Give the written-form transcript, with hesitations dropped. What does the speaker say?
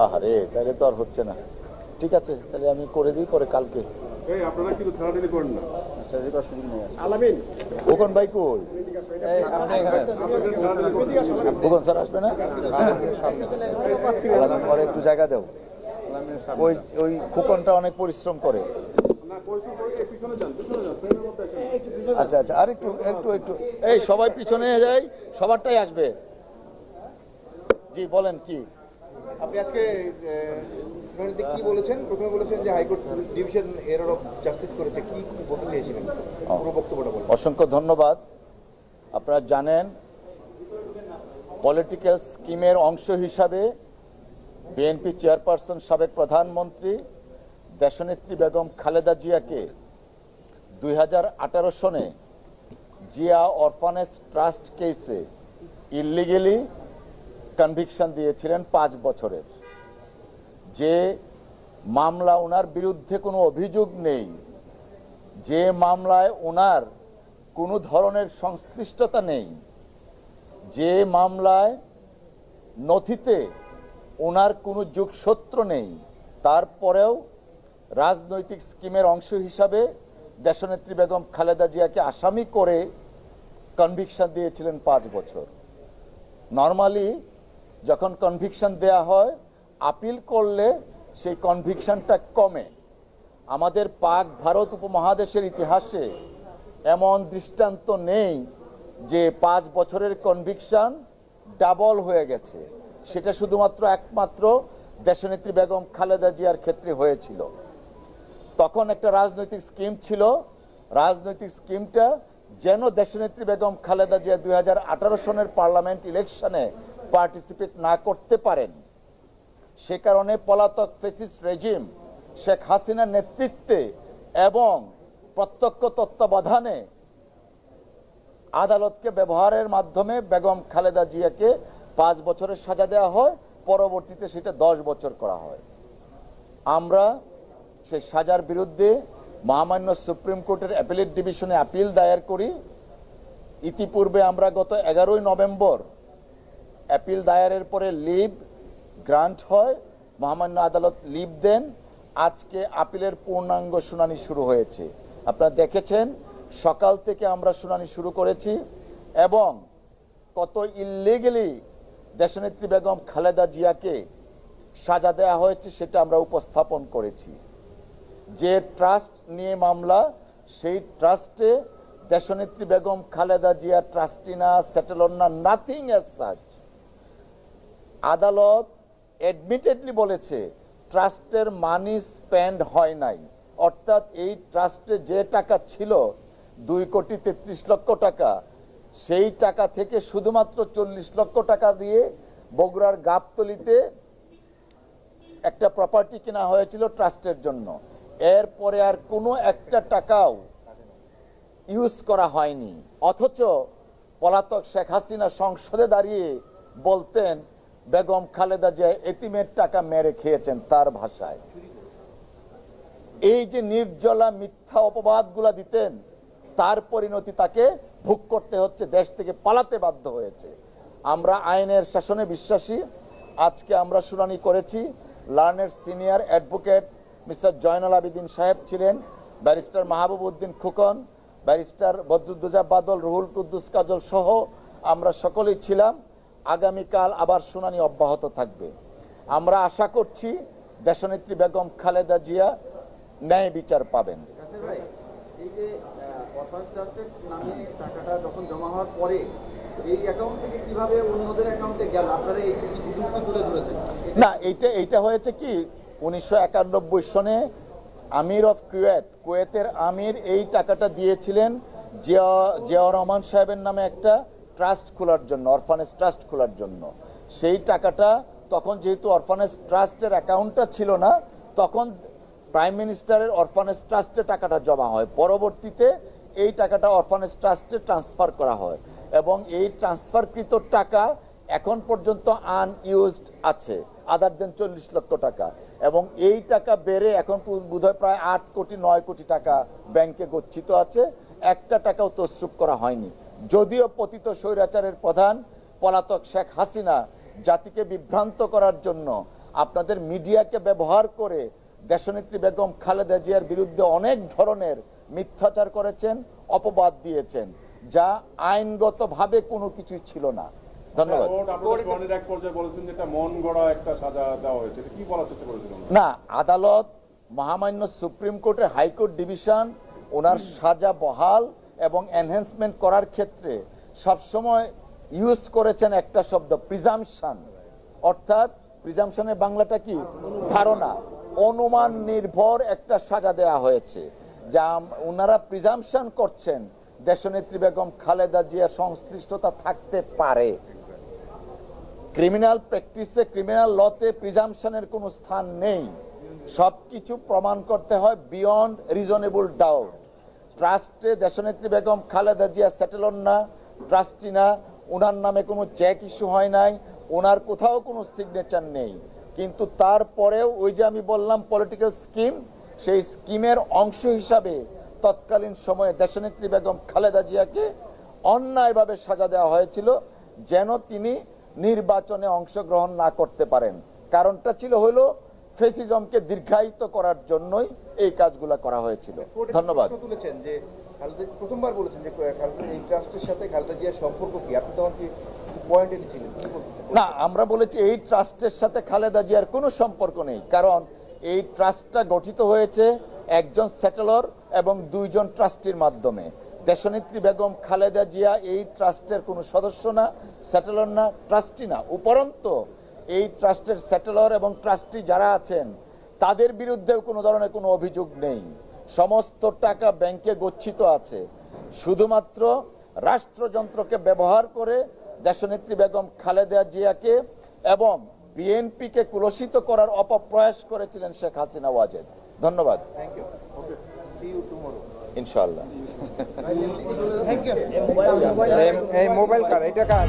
আহারে, তাহলে তো আর হচ্ছে না। ঠিক আছে, তাহলে আমি করে দিই পরে কালকে। আপনারা কিন্তু ঠেলাঠেলি করেন না। খোকন ভাই কই? খোকন স্যার আসবে না? আলামিন পরে একটু জায়গা দাও। ওই ওই খোকনটা অনেক পরিশ্রম করে। আচ্ছা আচ্ছা, আর একটু একটু একটু এই সবাই পিছনে যাই, সবারটাই আসবে। জি বলেন কি? আপনি আজকে কি বলেছেন? প্রথমে বলেছেন যে high court division error of justice করেছে, কি বলতে চেয়েছিলেন পুরো বক্তব্যটা বলেন। অসংখ্য ধন্যবাদ। আপনারা জানেন পলিটিক্যাল স্কিমের অংশ হিসাবে বিএনপি চেয়ারপারসন সাবেক প্রধানমন্ত্রী দেশনেত্রী বেগম খালেদা জিয়াকে 2018 সনে জিয়া অরফানেজ ট্রাস্ট কেসে ইলিগেলি কনভিকশন দিয়েছিলেন 5 বছরের। যে মামলা ওনার বিরুদ্ধে কোনো অভিযোগ নেই, যে মামলায় ওনার কোনো ধরনের সংশ্লিষ্টতা নেই, যে মামলায় নথিতে ওনার কোনো যোগসূত্র নেই, তারপরেও রাজনৈতিক স্কিমের অংশ হিসাবে দেশনেত্রী বেগম খালেদা জিয়াকে আসামি করে কনভিকশন দিয়েছিলেন 5 বছর। নর্মালি যখন কনভিকশন দেয়া হয়, আপিল করলে সেই কনভিকশনটা কমে। আমাদের পাক ভারত উপমহাদেশের ইতিহাসে এমন দৃষ্টান্ত নেই যে 5 বছরের কনভিকশন ডাবল হয়ে গেছে। সেটা শুধুমাত্র একমাত্র দেশনেত্রী বেগম খালেদা জিয়ার ক্ষেত্রে হয়েছিল। তখন একটা রাজনৈতিক স্কিম ছিল, রাজনৈতিক স্কিমটা যেন দেশনেত্রী বেগম খালেদা জিয়া 2018 সনের পার্লামেন্ট ইলেকশনে পার্টিসিপেট না করতে পারেন। সে কারণে পলাতক ফ্যাসিস্ট রেজিম শেখ হাসিনার নেতৃত্বে এবং প্রত্যক্ষ তত্ত্বাবধানে আদালতকে ব্যবহারের মাধ্যমে বেগম খালেদা জিয়াকে 5 বছরের সাজা দেওয়া হয়, পরবর্তীতে সেটা 10 বছর করা হয়। আমরা সেই সাজার বিরুদ্ধে মহামান্য সুপ্রিম কোর্টের অ্যাপিলেট ডিভিশনে আপিল দায়ের করি। ইতিপূর্বে আমরা গত 11 নভেম্বর অ্যাপিল দায়েরের পরে লিভ গ্রান্ট হয়, মহামান্য আদালত লিভ দেন। আজকে আপিলের পূর্ণাঙ্গ শুনানি শুরু হয়েছে। আপনারা দেখেছেন সকাল থেকে আমরা শুনানি শুরু করেছি এবং কত ইলিগালি দেশনেত্রী বেগম খালেদা জিয়াকে সাজা দেওয়া হয়েছে সেটা আমরা উপস্থাপন করেছি। যে ট্রাস্ট নিয়ে মামলা, সেই ট্রাস্টে দেশনেত্রী বেগম খালেদা জিয়া ট্রাস্টি না, সেটেলর না, নাথিং অ্যাজ সাচ। আদালত অ্যাডমিটেডলি বলেছে ট্রাস্টের মানি স্পেন্ড হয় নাই, অর্থাৎ এই ট্রাস্টে যে টাকা ছিল 2,33 লক্ষ টাকা, সেই টাকা থেকে শুধুমাত্র 40 লক্ষ টাকা দিয়ে বগুড়ার গাবতলীতে একটা প্রপার্টি কেনা হয়েছিল ট্রাস্টের জন্য। এরপরে আর কোনো একটা টাকাও ইউজ করা হয়নি। অথচ পলাতক শেখ হাসিনা সংসদে দাঁড়িয়ে বলতেন বেগম খালেদা জিয়া এতিমের টাকা মেরে খেয়েছেন, তার ভাষায়। এই যে নির্জলা মিথ্যা অপবাদগুলা দিতেন, তার পরিণতি তাকে ভোগ করতে হচ্ছে, দেশ থেকে পালাতে বাধ্য হয়েছে। আমরা আইনের শাসনে বিশ্বাসী। আজকে আমরা শুনানি করেছি। Learned senior advocate mister Joynal Abedin সাহেব ছিলেন, ব্যারিস্টার মাহবুব উদ্দিন খোকন, ব্যারিস্টার বদরুদ্দোজা বাদল, রুহুল কুদ্দুস কাজল সহ আমরা সকলেই ছিলাম। আগামীকাল আবার শুনানি অব্যাহত থাকবে। আমরা আশা করছি দেশনেত্রী বেগম খালেদা জিয়া ন্যায় বিচার পাবেন। এই যে অরফানেজ ট্রাস্টের নামে টাকাটা যখন জমা হওয়ার পরে এই অ্যাকাউন্ট থেকে কিভাবে অন্যদের অ্যাকাউন্টে গেল, আপনারা এই বিষয়টা তুলে ধরেছেন? না, এইটা হয়েছে কি, 1991 সনে আমির অফ কুয়েতের আমির এই টাকাটা দিয়েছিলেন জিয়াউর রহমান সাহেবের নামে একটা ট্রাস্ট খোলার জন্য, অরফানেজ ট্রাস্ট খোলার জন্য। সেই টাকাটা তখন যেহেতু অরফানেজ ট্রাস্টের অ্যাকাউন্টটা ছিল না, তখন প্রাইম মিনিস্টারের অরফানেজ ট্রাস্টে টাকাটা জমা হয়। পরবর্তীতে এই টাকাটা অরফানেজ ট্রাস্টে ট্রান্সফার করা হয় এবং এই ট্রান্সফারকৃত টাকা এখন পর্যন্ত আনইউজড আছে, আদার দেন 40 লক্ষ টাকা। এবং এই টাকা বেড়ে এখন বোধহয় প্রায় 8 কোটি 9 কোটি টাকা ব্যাংকে গচ্ছিত আছে। একটা টাকাও তসরুপ করা হয়নি। যদিও পতিত স্বৈরাচারের প্রধান পলাতক শেখ হাসিনা জাতিকে বিভ্রান্ত করার জন্য আপনাদের মিডিয়াকে ব্যবহার করে দেশনেত্রী বেগম খালেদা জিয়ার বিরুদ্ধে অনেক ধরনের মিথ্যাচার করেছেন, অপবাদ দিয়েছেন, যা আইনগতভাবে কোনো কিছুই ছিল না। ধন্যবাদ। কোর্ট আপনাদের শুনানির এক পর্যায়ে বলেছেন যে এটা মন গড়া একটা সাজা দেওয়া হয়েছে, এটা কি বলার চেষ্টা করেছিলেন? না, আদালত, মহামান্য সুপ্রিম কোর্টের হাইকোর্ট ডিভিশন ওনার সাজা বহাল এবং এনহ্যান্সমেন্ট করার ক্ষেত্রে সবসময় ইউজ করেছেন একটা শব্দ, প্রিজাম্পশন। অর্থাৎ প্রিজাম্পশনের বাংলাটা কি? ধারণা, অনুমান নির্ভর একটা সাজা দেওয়া হয়েছে, যা ওনারা প্রিজাম্পশন করছেন দেশনেত্রী বেগম খালেদা জিয়ার সংশ্লিষ্টতা থাকতে পারে। ক্রিমিনাল প্র্যাকটিসে, ক্রিমিনাল লতে প্রিজাম্পশনের কোনো স্থান নেই। সবকিছু প্রমাণ করতে হয় বিয়ন্ড রিজনেবল ডাউট। ট্রাস্টে দেশনেত্রী বেগম খালেদা জিয়া সেটেলর না, ট্রাস্টি না, ওনার নামে কোনো চেক ইস্যু হয় নাই, ওনার কোথাও কোনো সিগনেচার নেই। কিন্তু তারপরেও ওই যে আমি বললাম পলিটিক্যাল স্কিম, সেই স্কিমের অংশ হিসাবে তৎকালীন সময়ে দেশনেত্রী বেগম খালেদা জিয়াকে অন্যায়ভাবে সাজা দেওয়া হয়েছিল যেন তিনি নির্বাচনে অংশগ্রহণ না করতে পারেন। কারণটা ছিল হলো ফেসিজমকে দীর্ঘায়িত করার জন্যই এই কাজগুলো করা হয়েছিল। ধন্যবাদ। তুলেছেন যে প্রথমবার বলেছেন যে এই ট্রাস্টের সাথে খালেদা জিয়ার সম্পর্ক কি, আপনি তখন কি পয়েন্ট এনেছিলেন? না, আমরা বলেছি এই ট্রাস্টের সাথে খালেদা জিয়ার কোনো সম্পর্ক নেই, কারণ এই ট্রাস্টটা গঠিত হয়েছে একজন সেটেলর এবং দুইজন ট্রাস্টির মাধ্যমে। দেশনেত্রী বেগম খালেদা জিয়া এই ট্রাস্টের কোনো সদস্য না, সেটেলর না, ট্রাস্টি না। উপরন্তু এই ট্রাস্টের সেটেলর এবং ট্রাস্টি যারা আছেন তাদের বিরুদ্ধেও কোনো ধরনের কোনো অভিযোগ নেই। সমস্ত টাকা ব্যাংকে গচ্ছিত আছে। শুধুমাত্র রাষ্ট্রযন্ত্রকে ব্যবহার করে দেশনেত্রী বেগম খালেদা জিয়াকে এবং বিএনপিকে কুলসিত করার অপপ্রয়াস করেছিলেন শেখ হাসিনা ওয়াজেদ। ধন্যবাদ। Thank you. See you tomorrow. ইনশাআল্লাহ। Thank you. এই মোবাইল কার, এটা কার?